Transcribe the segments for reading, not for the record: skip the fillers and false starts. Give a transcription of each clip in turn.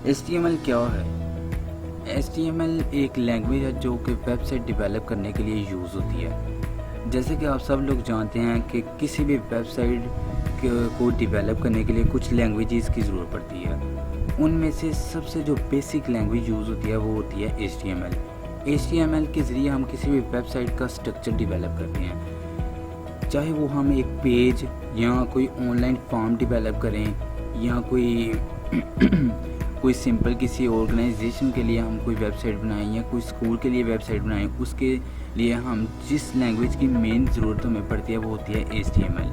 HTML क्या है? HTML एक लैंग्वेज है जो कि वेबसाइट डेवलप करने के लिए यूज़ होती है। जैसे कि आप सब लोग जानते हैं कि किसी भी वेबसाइट को डेवलप करने के लिए कुछ लैंग्वेजेस की ज़रूरत पड़ती है। उनमें से सबसे जो बेसिक लैंग्वेज यूज़ होती है वो होती है HTML। HTML के ज़रिए हम किसी भी वेबसाइट का स्ट्रक्चर डेवलप करते हैं, चाहे वो हम एक पेज या कोई ऑनलाइन फॉर्म डेवलप करें या कोई कोई सिंपल किसी ऑर्गेनाइजेशन के लिए हम कोई वेबसाइट बनाएं या कोई स्कूल के लिए वेबसाइट बनाएं। उसके लिए हम जिस लैंग्वेज की मेन ज़रूरत हमें पड़ती है वो होती है HTML।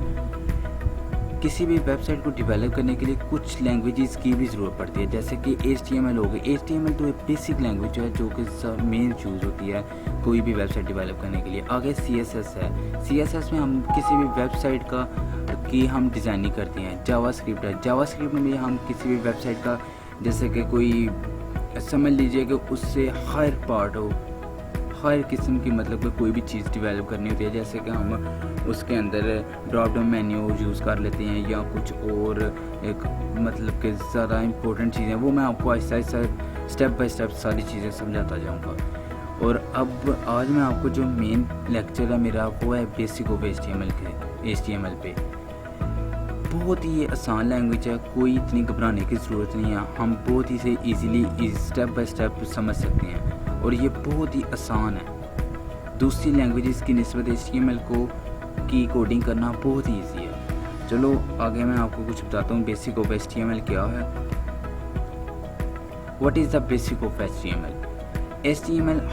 किसी भी वेबसाइट को डेवलप करने के लिए कुछ लैंग्वेजेस की भी ज़रूरत पड़ती है, जैसे कि HTML हो गई। HTML तो एक बेसिक लैंग्वेज है जो कि मेन यूज़ होती है कोई भी वेबसाइट डेवलप करने के लिए। आगे CSS है। CSS में हम किसी भी वेबसाइट की हम डिज़ाइनिंग करते हैं। जावास्क्रिप्ट है। जावास्क्रिप्ट में भी हम किसी भी वेबसाइट का, जैसे कि कोई समझ लीजिए कि उससे हर पार्ट हो, हर किस्म की मतलब कि कोई भी चीज़ डेवलप करनी होती है, जैसे कि हम उसके अंदर ड्रॉप डाउन मेन्यू यूज़ कर लेते हैं या कुछ और एक मतलब कि ज़्यादा इम्पोर्टेंट चीज़ें, वो मैं आपको Aahista Aahista step by step सारी चीज़ें समझाता जाऊँगा। और अब आज मैं आपको जो मेन लेक्चर है मेरा वो है बेसिक ऑफ HTML पे। बहुत ही आसान लैंग्वेज है, कोई इतनी घबराने की ज़रूरत नहीं है। हम बहुत ही से ईज़िली स्टेप बाय स्टेप समझ सकते हैं और ये बहुत ही आसान है। दूसरी लैंग्वेजेस की निस्बत HTML की कोडिंग करना बहुत ही ईजी है। चलो आगे मैं आपको कुछ बताता हूँ बेसिक ऑफ HTML क्या है। What is the basic of HTML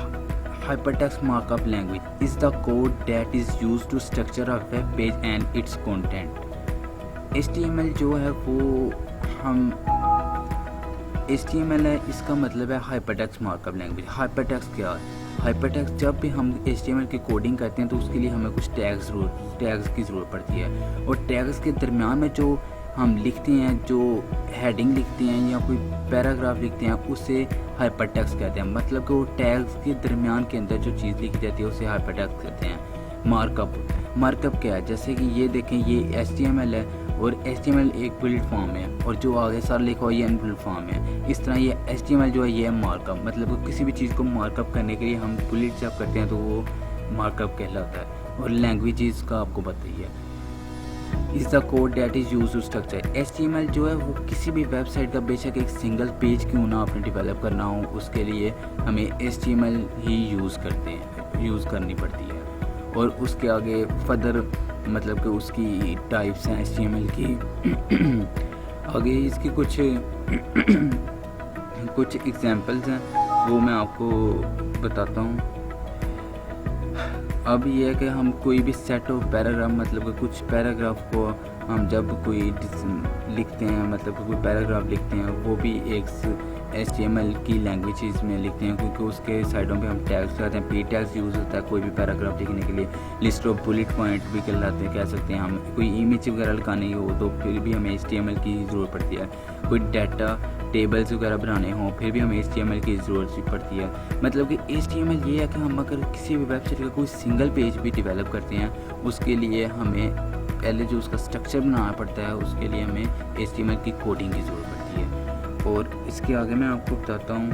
hypertext markup language is the code that is used to structure a web page and its content। HTML जो है वो HTML है, इसका मतलब है हाइपरटेक्स्ट मार्कअप लैंग्वेज। हाइपरटेक्स्ट क्या है? हाइपरटेक्स्ट जब भी हम HTML की कोडिंग करते हैं तो उसके लिए हमें कुछ टैग्स की ज़रूरत पड़ती है, और टैग्स के दरमियान में जो हम लिखते हैं, जो हेडिंग लिखते हैं या कोई पैराग्राफ लिखते हैं, उसे हाइपरटेक्स्ट कहते हैं। मतलब कि वो टैग्स के दरमियान के अंदर जो चीज़ लिखी जाती है उसे हाइपरटेक्स्ट कहते हैं। मार्कअप क्या है? जैसे कि ये देखें, ये HTML है और HTML एक बुलेट फॉर्म है और जो आगे सारा लिखा हुआ ये अनबुलेट फॉर्म है। इस तरह ये HTML जो है ये है मार्कअप। मतलब किसी भी चीज़ को मार्कअप करने के लिए हम बुलेट जब करते हैं तो वो मार्कअप कहलाता है। और लैंग्वेजेस का आपको पता ही है। Is the code that is used to structure. HTML जो है वो किसी भी वेबसाइट का, बेशक एक सिंगल पेज क्यों ना आपने डेवलप करना हो, उसके लिए हमें HTML ही यूज़ करनी पड़ती है। और उसके आगे फर्दर मतलब कि उसकी टाइप्स हैं HTML की। आगे इसकी कुछ एग्जांपल्स हैं, वो मैं आपको बताता हूँ। अब ये है कि हम कोई भी सेट ऑफ पैराग्राफ, मतलब कि कुछ पैराग्राफ को हम जब कोई लिखते हैं, मतलब कि कोई पैराग्राफ लिखते हैं, वो भी एक HTML की लैंग्वेज में लिखते हैं, क्योंकि उसके साइडों पे हम टैग्स करते हैं। P टैग्स यूज़ होता है कोई भी पैराग्राफ लिखने के लिए। लिस्ट ऑफ बुलेट पॉइंट भी कह सकते हैं हम। कोई इमेज वगैरह लगानी हो तो फिर भी हमें HTML की ज़रूरत पड़ती है। कोई डाटा टेबल्स वगैरह बनाने हों फिर भी हमें HTML की ज़रूरत पड़ती है। मतलब कि HTML ये है कि हम अगर किसी भी वेबसाइट का कोई सिंगल पेज भी डेवलप करते हैं, उसके लिए हमें पहले जो उसका स्ट्रक्चर बनाना पड़ता है, उसके लिए हमें HTML की कोडिंग की ज़रूरत पड़ती है। और इसके आगे मैं आपको बताता हूँ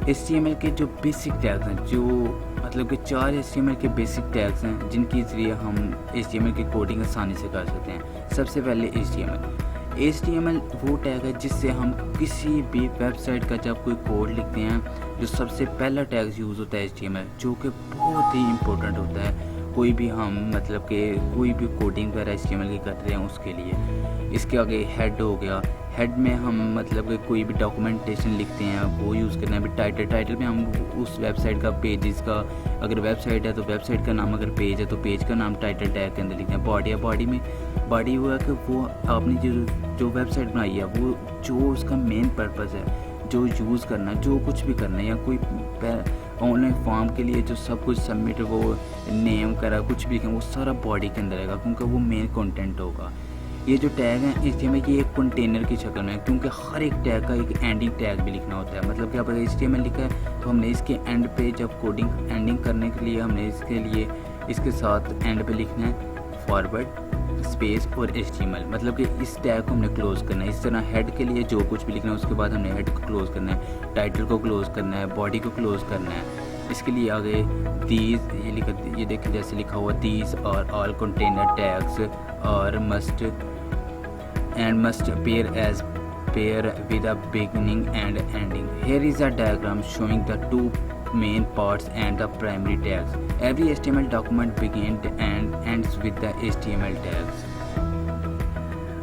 HTML के जो बेसिक टैग्स हैं, जो मतलब कि 4 HTML के बेसिक टैग्स हैं जिनके ज़रिए हम HTML की कोडिंग आसानी से कर सकते हैं। सबसे पहले HTML वो टैग है जिससे हम किसी भी वेबसाइट का जब कोई कोड लिखते हैं, जो सबसे पहला टैग यूज़ होता है HTML, जो कि बहुत ही इम्पोर्टेंट होता है। कोई भी हम मतलब कि कोई भी कोडिंग वगैरह HTML की करते हैं उसके लिए। इसके आगे हेड हो गया। हेड में हम मतलब कि कोई भी डॉक्यूमेंटेशन लिखते हैं वो यूज़ करना है। टाइटल में हम उस वेबसाइट का, पेजेस का, अगर वेबसाइट है तो वेबसाइट का नाम, अगर पेज है तो पेज का नाम टाइटल टैग के अंदर लिखते हैं। बॉडी हुआ कि वो आपने जो वेबसाइट बनाई है, वो जो उसका मेन पर्पज़ है, जो यूज़ करना, जो कुछ भी करना है, या कोई ऑनलाइन फॉर्म के लिए जो सब कुछ सबमिट, वो नेम करा कुछ भी, वो सारा बॉडी के अंदर रहेगा, क्योंकि वो मेन कंटेंट होगा। ये जो टैग हैं HTML की एक कंटेनर की शक्ल में है, क्योंकि हर एक टैग का एक एंडिंग टैग भी लिखना होता है। मतलब कि अगर HTML लिखा है तो हमने इसके एंड पे, जब कोडिंग एंडिंग करने के लिए हमने इसके साथ एंड पे लिखना है फॉरवर्ड स्पेस और HTML, मतलब कि इस टैग को हमने क्लोज़ करना है। इस तरह हेड के लिए जो कुछ भी लिखना है उसके बाद हमने हेड को क्लोज़ करना है, टाइटल को क्लोज़ करना है, बॉडी को क्लोज़ करना है। इसके लिए आगे दीज ये देखिए जैसे लिखा हुआ दीज और ऑल कंटेनर टैग्स और must appear as pair with a beginning and ending. Here is a diagram showing the two main parts and the primary tags. Every HTML document begins and ends with the HTML tags.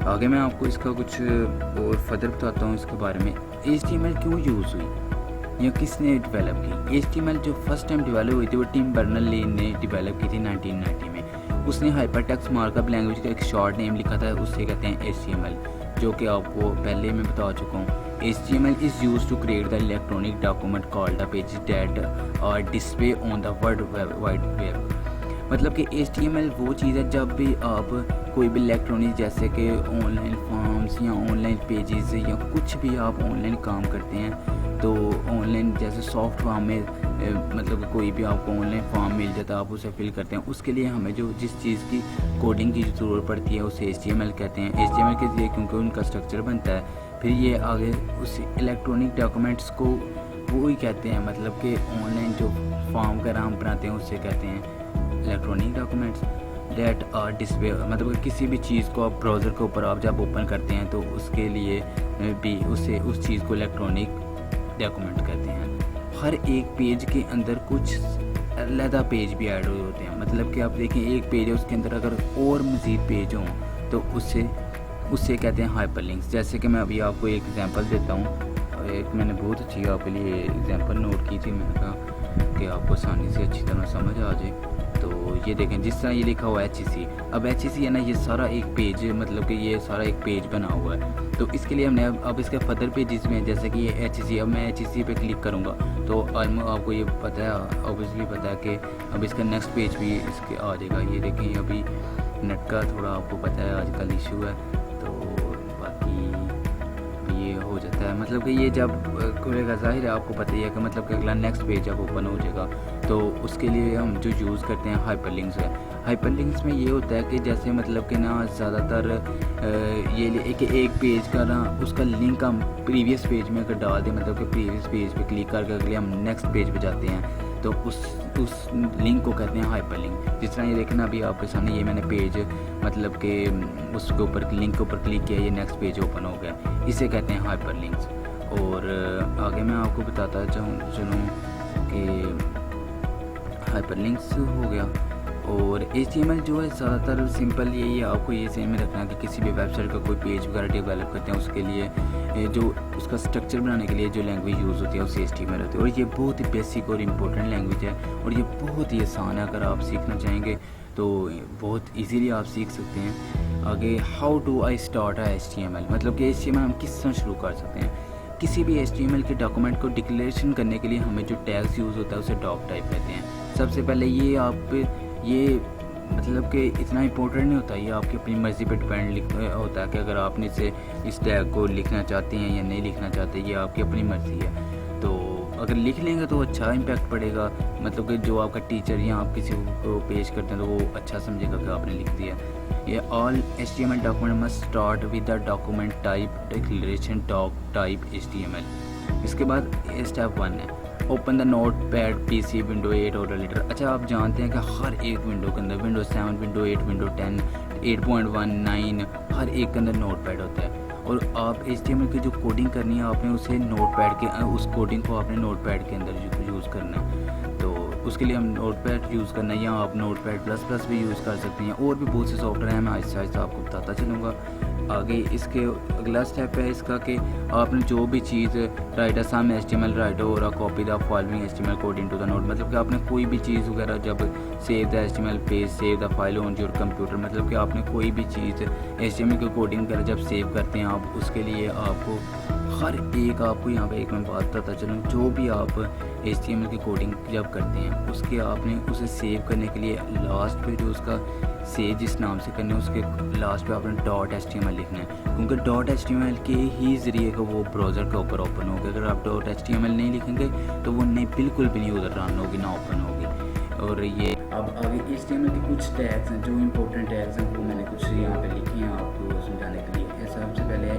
आगे मैं आपको इसका कुछ और further बताता हूँ इसके बारे में। HTML क्यों यूज़ हुई या किसने डेवलप की? HTML जो फर्स्ट टाइम डेवलप हुई थी वो टिम बर्नर-ली ने डेवलप की थी 1990 में। उसने हाइपरटेक्स्ट मार्कअप लैंग्वेज का एक शॉर्ट नेम लिखा था, उससे कहते हैं HTML, जो कि आपको पहले मैं बता चुका हूँ। HTML is used to create the electronic document called the pages that are displayed on the World Wide Web। मतलब कि HTML वो चीज़ है जब भी आप कोई भी इलेक्ट्रॉनिक जैसे कि ऑनलाइन फॉर्म्स या ऑनलाइन पेजेस या कुछ भी आप ऑनलाइन काम करते हैं, तो ऑनलाइन जैसे सॉफ्ट फॉर्म में मतलब कोई भी आपको ऑनलाइन फॉर्म मिल जाता है, आप उसे फिल करते हैं। उसके लिए हमें जो जिस चीज़ की कोडिंग की ज़रूरत पड़ती है उसे HTML कहते हैं। HTML के लिए क्योंकि उनका स्ट्रक्चर बनता है, फिर ये आगे उस इलेक्ट्रॉनिक डॉक्यूमेंट्स को वो ही कहते हैं, मतलब कि ऑनलाइन जो फॉर्म वगैरह हम बनाते हैं उससे कहते हैं electronic documents that are display. मतलब कि किसी भी चीज़ को आप ब्राउज़र के ऊपर आप जब ओपन करते हैं तो उसके लिए भी उसे उस चीज़ को इलेक्ट्रॉनिक डॉक्यूमेंट कहते हैं। हर एक पेज के अंदर कुछ अलग पेज भी ऐड हुए होते हैं, मतलब कि आप देखें एक पेज है उसके अंदर अगर और मज़ीद पेज हों तो उससे कहते हैं हाइपरलिंक्स। जैसे कि मैं अभी आपको एक एग्जांपल देता हूँ। एक मैंने बहुत अच्छी आपके लिए एग्जांपल नोट की थी, मैंने कहा कि आपको आसानी से अच्छी तरह समझ आ जाए। तो ये देखें जिस तरह ये लिखा हुआ है HEC। अब HEC है ना, ये सारा एक पेज, मतलब कि ये सारा एक पेज बना हुआ है। तो इसके लिए हमने अब इसके फर्दर पेजेस में जैसे कि ये HEC, अब मैं HEC पे क्लिक करूँगा तो आपको ये पता है, ऑब्वियसली पता है कि अब इसका नेक्स्ट पेज भी इसके आ जाएगा। ये देखें अभी नेट का थोड़ा आपको पता है आजकल इशू है, तो बाकी ये हो जाता है। मतलब कि ये जब खुलेगा ज़ाहिर है आपको पता ही है कि मतलब कि अगला नेक्स्ट पेज जब ओपन हो जाएगा तो उसके लिए हम जो यूज़ करते हैं हाइपरलिंक्स है। हाइपरलिंक्स में ये होता है कि जैसे मतलब कि ना ज़्यादातर ये एक पेज का ना उसका लिंक हम प्रीवियस पेज में अगर डाल दें, मतलब कि प्रीवियस पेज पे क्लिक करके अगले हम नेक्स्ट पेज पे जाते हैं तो उस लिंक को कहते हैं हाइपरलिंक। जिस तरह ये देखना अभी आपके सामने ये मैंने पेज मतलब कि उसके ऊपर लिंक के ऊपर क्लिक किया, ये नेक्स्ट पेज ओपन हो गया, इसे कहते हैं हाइपरलिंक्स। और आगे मैं आपको बताता चलूँ कि हाइपरलिंक्स हो गया। और HTML जो है ज़्यादातर सिंपल यही है, आपको ये ध्यान में रखना है कि किसी भी वेबसाइट का कोई पेज वगैरह डेवलप करते हैं उसके लिए जो उसका स्ट्रक्चर बनाने के लिए जो लैंग्वेज यूज़ होती है उसे HTML होती है। और ये बहुत ही बेसिक और इम्पोर्टेंट लैंग्वेज है और ये बहुत ही आसान है। अगर आप सीखना चाहेंगे तो बहुत ईजीली आप सीख सकते हैं। आगे how do I start HTML, मतलब कि HTML हम किस तरह शुरू कर सकते हैं। किसी भी HTML के डॉक्यूमेंट को डिक्लेरेशन करने के लिए हमें जो टैग्स यूज़ होता है उसे डॉक टाइप कहते हैं। सबसे पहले ये मतलब कि इतना इंपॉर्टेंट नहीं होता, ये आपकी अपनी मर्ज़ी पे डिपेंड होता है कि अगर आपने इस टैग को लिखना चाहते हैं या नहीं लिखना चाहते, ये आपकी अपनी मर्ज़ी है। तो अगर लिख लेंगे तो अच्छा इम्पैक्ट पड़ेगा, मतलब कि जो आपका टीचर या आप किसी को पेश करते हैं तो वो अच्छा समझेगा कि आपने लिख दिया। ये all HTML document must start with the document type declaration doc type HTML। इसके बाद स्टेप 1 है open the notepad PC window 8 और एडिटर। अच्छा आप जानते हैं कि हर एक विंडो के अंदर विंडो 7 विंडो 8 विंडो 10 8.1 9 हर एक के अंदर नोट पैड होता है। और आप HTML की जो कोडिंग करनी है आपने उसे नोट पैड के उस कोडिंग को आपने नोट पैड के अंदर यूज़ करना है। तो उसके लिए हम नोट पैड यूज़ करना है या आप नोट पैड प्लस भी यूज़ कर सकते हैं और भी बहुत से सॉफ्टवेयर हैं, मैं आहिस्ता आहिस्ता आपको बताता चलूँगा। आगे इसके अगला स्टेप है इसका कि आपने जो भी चीज़ राइट सम HTML राइट और copy the following HTML code into the note, मतलब कि आपने कोई भी चीज़ वगैरह जब save the HTML page save the file on your computer, मतलब कि आपने कोई भी चीज़ HTML की कोडिंग वगैरह जब सेव करते हैं आप, उसके लिए आपको हर एक आपको यहाँ पे एक मैं बात बताता चलूँ, जो भी आप HTML की कोडिंग जब करते हैं उसके आपने उसे सेव करने के लिए लास्ट पे जो उसका सेव जिस नाम से करने उसके लास्ट पे आपने .html लिखना है, क्योंकि .html के ही ज़रिए का वो ब्राउज़र के ऊपर ओपन होगा। अगर आप .html नहीं लिखेंगे तो वो नहीं बिल्कुल भी नहीं उधर रन होगी ना ओपन होगी। और ये अब आगे HTML के कुछ टैग्स हैं, जो इम्पोर्टेंट टैग्स हैं वो मैंने कुछ यहाँ पे लिखे हैं आपको समझाने के लिए। सबसे पहले है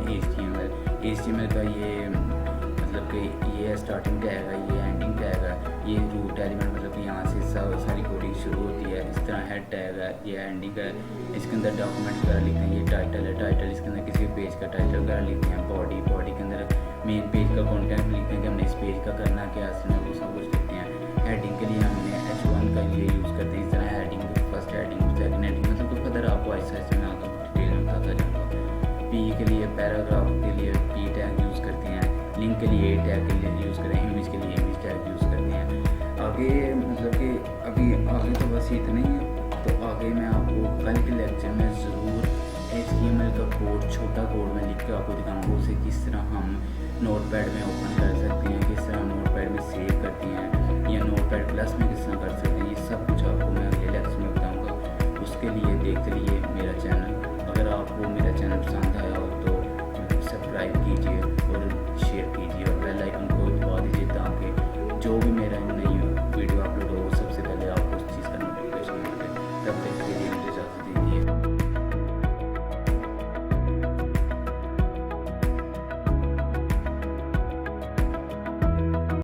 HTML का ये मतलब कि ये स्टार्टिंग टैग है, ये एंडिंग टैग है, ये रूट एलिमेंट मतलब कि यहाँ से सारी कोडिंग शुरू होती है। इस तरह हेड टैग है, ये एंडिंग है, इसके अंदर डॉक्यूमेंट वगैरह लिखते हैं। ये टाइटल है, टाइटल इसके अंदर किसी पेज का टाइटल वगैरह लिखते हैं। बॉडी के अंदर मेन पेज का कंटेंट लिखते हैं कि हमने इस पेज का करना क्या है, वो सब कुछ लिखते हैं। हेडिंग के लिए हमने H1 का लिए यूज़ करते हैं। इस तरह heading, first heading, second heading, मतलब तो कदर आपको ऐसे में आगे डिटेल में बताता जाऊँगा। P के लिए, पैराग्राफ के लिए P टैग यूज़ करते हैं। लिंक के लिए A टैग के लिए यूज़ करते हैं। इमेज के लिए इमेज टैग यूज़ करते हैं। आगे मतलब कि अभी आगे तो बस इतना ही है। तो आगे मैं आपको कल के लेक्चर में ज़रूर HTML का कोड, छोटा कोड में लिख के आपको दिखाऊंगा, उसे किस तरह हम नोटपैड में ओपन कर सकते हैं, किस तरह हम नोटपैड में सेव करते हैं।